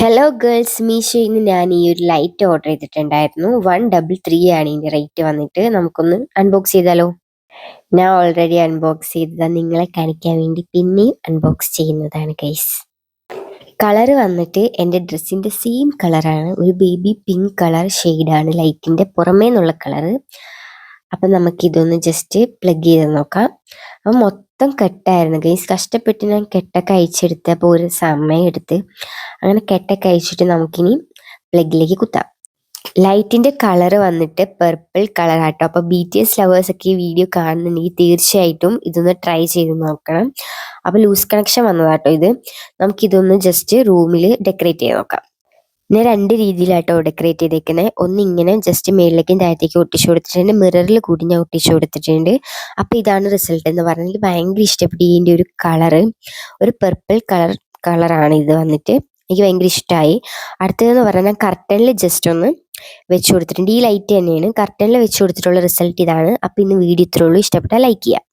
Hello girls, മീഷോയിൽ നിന്ന് ഞാൻ ഈ ഒരു ലൈറ്റ് ഓർഡർ ചെയ്തിട്ടുണ്ടായിരുന്നു. 133 ആണ് ഇതിൻ്റെ റേറ്റ് വന്നിട്ട്. നമുക്കൊന്ന് അൺബോക്സ് ചെയ്താലോ? ഞാൻ ഓൾറെഡി അൺബോക്സ് ചെയ്തതാണ്, നിങ്ങളെ കാണിക്കാൻ വേണ്ടി പിന്നെയും അൺബോക്സ് ചെയ്യുന്നതാണ് ഗൈസ്. കളർ വന്നിട്ട് എൻ്റെ ഡ്രസ്സിൻ്റെ സെയിം കളറാണ്, ഒരു ബേബി പിങ്ക് കളർ ഷെയ്ഡാണ് ലൈറ്റിൻ്റെ പുറമേ നിന്നുള്ള കളറ്. അപ്പം നമുക്കിതൊന്ന് ജസ്റ്റ് പ്ലഗ് ചെയ്ത് നോക്കാം. അപ്പം മൊത്തം കെട്ടായിരുന്നു ഗൈസ്, കഷ്ടപ്പെട്ട് ഞാൻ കെട്ടൊക്കെ അയച്ചെടുത്തപ്പോൾ ഒരു സമയം എടുത്ത് അങ്ങനെ കെട്ടൊക്കെ അയച്ചിട്ട് നമുക്കിനി പ്ലഗിലേക്ക് കുത്താം. ലൈറ്റിൻ്റെ കളർ വന്നിട്ട് പർപ്പിൾ കളർ ആട്ടോ. അപ്പോൾ BTS ലവേഴ്സ് ഒക്കെ ഈ വീഡിയോ കാണുന്നുണ്ടെങ്കിൽ തീർച്ചയായിട്ടും ഇതൊന്ന് ട്രൈ ചെയ്ത് നോക്കണം. അപ്പോൾ ലൂസ് കണക്ഷൻ വന്നതാട്ടോ ഇത്. നമുക്കിതൊന്ന് ജസ്റ്റ് റൂമിൽ ഡെക്കറേറ്റ് ചെയ്ത് നോക്കാം. ഞാൻ 2 രീതിയിലാട്ടോ ഡെക്കറേറ്റ് ചെയ്തേക്കുന്നത്. ഒന്ന് ഇങ്ങനെ ജസ്റ്റ് മേളിലേക്കും താഴത്തേക്കും ഒട്ടിച്ചു കൊടുത്തിട്ടുണ്ട്, മിററിൽ കൂടി ഞാൻ ഒട്ടിച്ചു കൊടുത്തിട്ടുണ്ട്. അപ്പോൾ ഇതാണ് റിസൾട്ട് എന്ന് പറഞ്ഞാൽ എനിക്ക് ഭയങ്കര ഇഷ്ടപ്പെട്ടു ഇതിൻ്റെ ഒരു കളറ്. ഒരു പർപ്പിൾ കളറാണ് ഇത് വന്നിട്ട്, എനിക്ക് ഭയങ്കര ഇഷ്ടമായി. അടുത്തതെന്ന് പറഞ്ഞാൽ കർട്ടനിൽ ജസ്റ്റ് ഒന്ന് വെച്ച് കൊടുത്തിട്ടുണ്ട്. ഈ ലൈറ്റ് തന്നെയാണ് കർട്ടനിൽ വെച്ച് കൊടുത്തിട്ടുള്ള റിസൾട്ട് ഇതാണ്. അപ്പോൾ ഇന്ന് വീഡിയോ ഇത്രേ ഉള്ളൂ. ഇഷ്ടപ്പെട്ടാൽ ലൈക്ക് ചെയ്യുക.